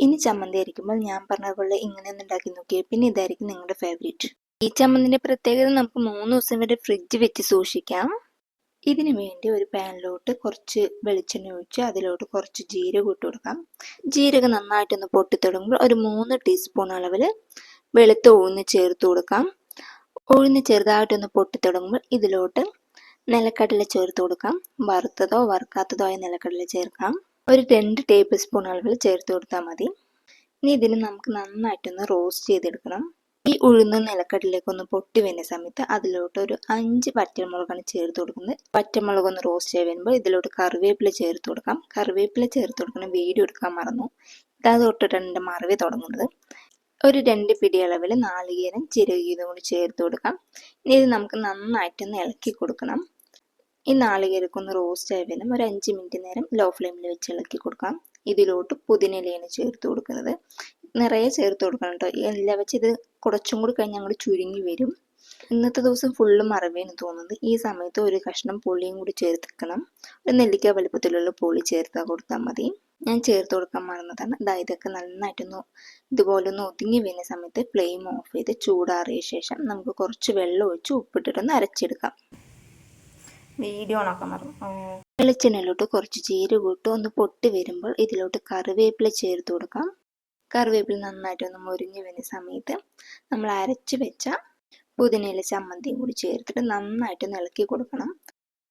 ഇനി ചമ്മന്തി അരിക്കുമ്പോൾ ഞാൻ പറഞ്ഞതുപോലെ ഇങ്ങനെ ഒന്ന് ഉണ്ടാക്കി നോക്കിയേ, പിന്നെ ഇതായിരിക്കും നിങ്ങളുടെ ഫേവറേറ്റ്. ഈ ചമ്മന്തിൻ്റെ പ്രത്യേകത നമുക്ക് 3 ദിവസം വരെ ഫ്രിഡ്ജ് വെച്ച് സൂക്ഷിക്കാം. ഇതിനു വേണ്ടി ഒരു പാനിലോട്ട് കുറച്ച് വെളിച്ചെണ്ണ ഒഴിച്ച് അതിലോട്ട് കുറച്ച് ജീരകം ഇട്ട് കൊടുക്കാം. ജീരകം നന്നായിട്ടൊന്ന് പൊട്ടിത്തുടങ്ങുമ്പോൾ ഒരു 3 ടീസ്പൂൺ അളവിൽ വെളുത്ത ഉഴുന്ന് ചേർത്ത് കൊടുക്കാം. ഉഴുന്ന് ചെറുതായിട്ടൊന്ന് പൊട്ടിത്തുടങ്ങുമ്പോൾ ഇതിലോട്ട് നിലക്കടല ചേർത്ത് കൊടുക്കാം. വറുത്തതോ വറുക്കാത്തതോ ആയ നിലക്കടല ചേർക്കാം. ഒരു 2 ടേബിൾ സ്പൂൺ അളവിൽ ചേർത്ത് കൊടുത്താൽ മതി. ഇനി ഇതിന് നമുക്ക് നന്നായിട്ടൊന്ന് റോസ്റ്റ് ചെയ്തെടുക്കണം. ഈ ഉഴുന്ന് നിലക്കടലിലേക്കൊന്ന് പൊട്ടി വരുന്ന സമയത്ത് അതിലോട്ട് ഒരു 5 പച്ചമുളകാണ് ചേർത്ത് കൊടുക്കുന്നത്. പച്ചമുളകൊന്ന് റോസ്റ്റ് ചെയ്ത് വരുമ്പോൾ ഇതിലോട്ട് കറിവേപ്പില ചേർത്ത് കൊടുക്കാം. കറിവേപ്പില ചേർത്ത് കൊടുക്കണം, വീഡിയോ എടുക്കാൻ മറന്നു. ഇതാത് തൊട്ടിട്ടാണ് എൻ്റെ മറവി തുടങ്ങുന്നത്. ഒരു 2 പിടി അളവിൽ നാളികേരം ചിരകിയതും കൂടി ചേർത്ത് കൊടുക്കാം. ഇനി ഇത് നമുക്ക് നന്നായിട്ടൊന്ന് ഇളക്കി കൊടുക്കണം. ഈ നാളികേരമൊക്കെ ഒന്ന് റോസ്റ്റ് ആയി വരുമ്പോൾ ഒരു 5 മിനിറ്റ് നേരം ലോ ഫ്ലെയിമിൽ വെച്ച് ഇളക്കി കൊടുക്കാം. ഇതിലോട്ട് പുതിനയിലയാണ് ചേർത്ത് കൊടുക്കുന്നത്. നിറയെ ചേർത്ത് കൊടുക്കണം കേട്ടോ. എല്ലാം വെച്ച് ഇത് കുറച്ചും കൂടി കഴിഞ്ഞ് അങ്ങോട്ട് ചുരുങ്ങി വരും. ഇന്നത്തെ ദിവസം ഫുള്ള് മറവേന്ന് തോന്നുന്നത്. ഈ സമയത്ത് ഒരു കഷ്ണം പുളിയും കൂടി ചേർത്തിക്കണം. ഒരു നെല്ലിക്ക വലുപ്പത്തിലുള്ള പുളി ചേർത്താൽ കൊടുത്താൽ മതി. ഞാൻ ചേർത്ത് കൊടുക്കാൻ മറന്നതാണ്. ഇതൊക്കെ നന്നായിട്ടൊന്ന് ഇതുപോലെ ഒന്ന് ഒതുങ്ങി വരുന്ന സമയത്ത് ഫ്ലെയിം ഓഫ് ചെയ്ത് ചൂടാറിയ ശേഷം നമുക്ക് കുറച്ച് വെള്ളം ഒഴിച്ച് ഉപ്പിട്ടിട്ടൊന്ന് അരച്ചെടുക്കാം. വീഡിയോ ഓണാക്കാൻ മറന്നു. വെളിച്ചെണ്ണയിലോട്ട് കുറച്ച് ജീരകം ഇട്ട് ഒന്ന് പൊട്ടി വരുമ്പോൾ ഇതിലോട്ട് കറിവേപ്പില ചേർത്ത് കൊടുക്കാം. കറിവേപ്പില നന്നായിട്ടൊന്ന് മുരിഞ്ഞ് വരുന്ന സമയത്ത് നമ്മൾ അരച്ച് വെച്ച പുതിനയില ചമ്മന്തിയും കൂടി ചേർത്തിട്ട് നന്നായിട്ടൊന്ന് ഇളക്കി കൊടുക്കണം.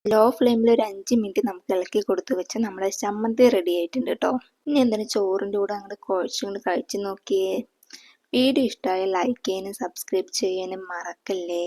ലോ ഫ്ലെയിമിൽ ഒരു 5 മിനിറ്റ് നമുക്ക് ഇളക്കി കൊടുത്ത് വെച്ചാൽ നമ്മുടെ ചമ്മന്തി റെഡി ആയിട്ടുണ്ട് കേട്ടോ. ഇനി എന്താണ് ചോറിൻ്റെ കൂടെ അങ്ങോട്ട് കുഴച്ചുകൊണ്ട് കഴിച്ച് നോക്കിയേ. വീഡിയോ ഇഷ്ടമായ ലൈക്ക് ചെയ്യാനും സബ്സ്ക്രൈബ് ചെയ്യാനും മറക്കല്ലേ.